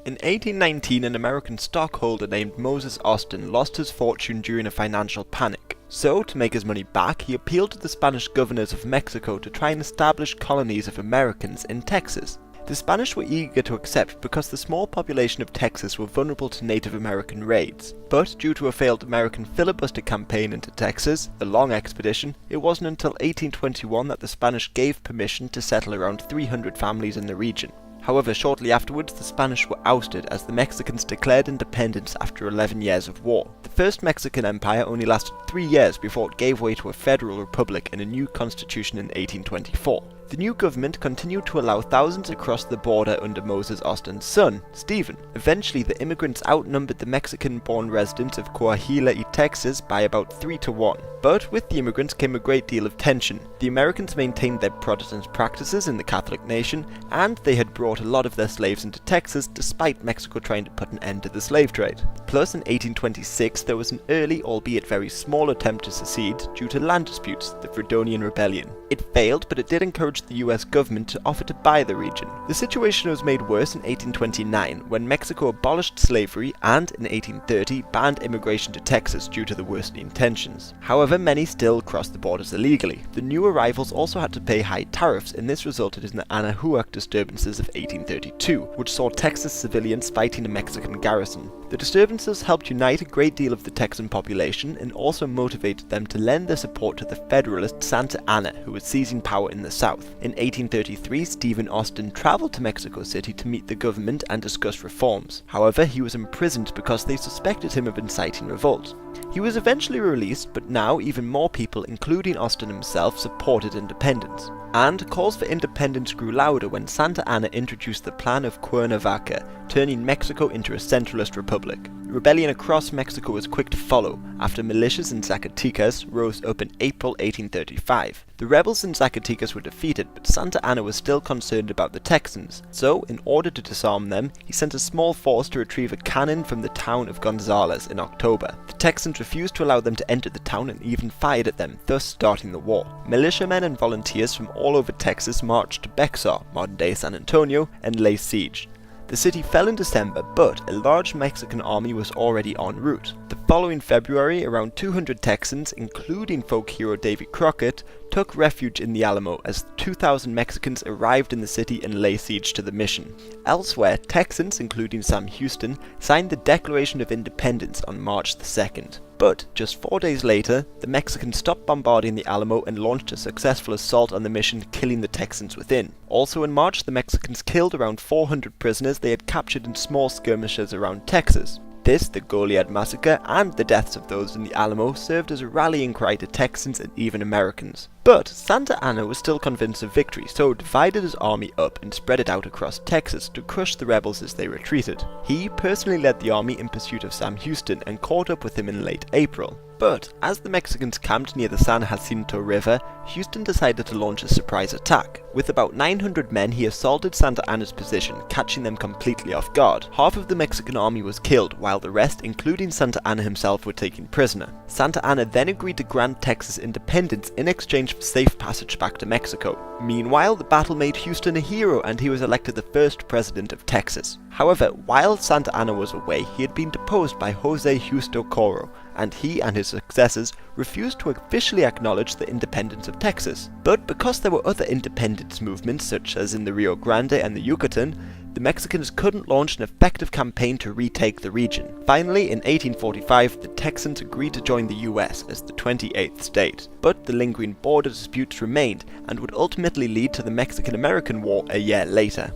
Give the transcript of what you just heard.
In 1819, an American stockholder named Moses Austin lost his fortune during a financial panic. So, to make his money back, he appealed to the Spanish governors of Mexico to try and establish colonies of Americans in Texas. The Spanish were eager to accept because the small population of Texas were vulnerable to Native American raids. But due to a failed American filibuster campaign into Texas, the Long Expedition, it wasn't until 1821 that the Spanish gave permission to settle around 300 families in the region. However, shortly afterwards, the Spanish were ousted as the Mexicans declared independence after 11 years of war. The First Mexican Empire only lasted 3 years before it gave way to a federal republic and a new constitution in 1824. The new government continued to allow thousands across the border under Moses Austin's son, Stephen. Eventually, the immigrants outnumbered the Mexican-born residents of Coahuila, Texas by about 3 to 1. But with the immigrants came a great deal of tension. The Americans maintained their Protestant practices in the Catholic nation, and they had brought a lot of their slaves into Texas despite Mexico trying to put an end to the slave trade. Plus, in 1826, there was an early, albeit very small attempt to secede due to land disputes, the Fredonian Rebellion. It failed, but it did encourage the US government to offer to buy the region. The situation was made worse in 1829 when Mexico abolished slavery and in 1830 banned immigration to Texas due to the worsening tensions. However, many still crossed the borders illegally. The new arrivals also had to pay high tariffs, and this resulted in the Anahuac disturbances of 1832, which saw Texas civilians fighting a Mexican garrison. The disturbances helped unite a great deal of the Texan population and also motivated them to lend their support to the Federalist Santa Anna, who was seizing power in the South. In 1833, Stephen Austin traveled to Mexico City to meet the government and discuss reforms. However, he was imprisoned because they suspected him of inciting revolt. He was eventually released, but now even more people, including Austin himself, supported independence. And calls for independence grew louder when Santa Anna introduced the Plan of Cuernavaca, turning Mexico into a centralist republic. Rebellion across Mexico was quick to follow, after militias in Zacatecas rose up in April 1835. The rebels in Zacatecas were defeated, but Santa Anna was still concerned about the Texans, so in order to disarm them, he sent a small force to retrieve a cannon from the town of Gonzales in October. The Texans refused to allow them to enter the town and even fired at them, thus starting the war. Militiamen and volunteers from all over Texas marched to Bexar, modern-day San Antonio, and laid siege. The city fell in December, but a large Mexican army was already en route. The following February, around 200 Texans, including folk hero Davy Crockett, took refuge in the Alamo as 2,000 Mexicans arrived in the city and laid siege to the mission. Elsewhere, Texans, including Sam Houston, signed the Declaration of Independence on March 2nd. But just 4 days later, the Mexicans stopped bombarding the Alamo and launched a successful assault on the mission, killing the Texans within. Also in March, the Mexicans killed around 400 prisoners they had captured in small skirmishes around Texas. This, the Goliad Massacre, and the deaths of those in the Alamo served as a rallying cry to Texans and even Americans. But Santa Anna was still convinced of victory, so divided his army up and spread it out across Texas to crush the rebels as they retreated. He personally led the army in pursuit of Sam Houston and caught up with him in late April. But as the Mexicans camped near the San Jacinto River, Houston decided to launch a surprise attack. With about 900 men, he assaulted Santa Anna's position, catching them completely off guard. Half of the Mexican army was killed, while the rest, including Santa Anna himself, were taken prisoner. Santa Anna then agreed to grant Texas independence in exchange for safe passage back to Mexico. Meanwhile, the battle made Houston a hero and he was elected the first president of Texas. However, while Santa Anna was away, he had been deposed by Jose Justo Coro, and he and his successors refused to officially acknowledge the independence of Texas. But because there were other independence movements, such as in the Rio Grande and the Yucatan, the Mexicans couldn't launch an effective campaign to retake the region. Finally, in 1845, the Texans agreed to join the US as the 28th state. But the lingering border disputes remained and would ultimately lead to the Mexican-American War a year later.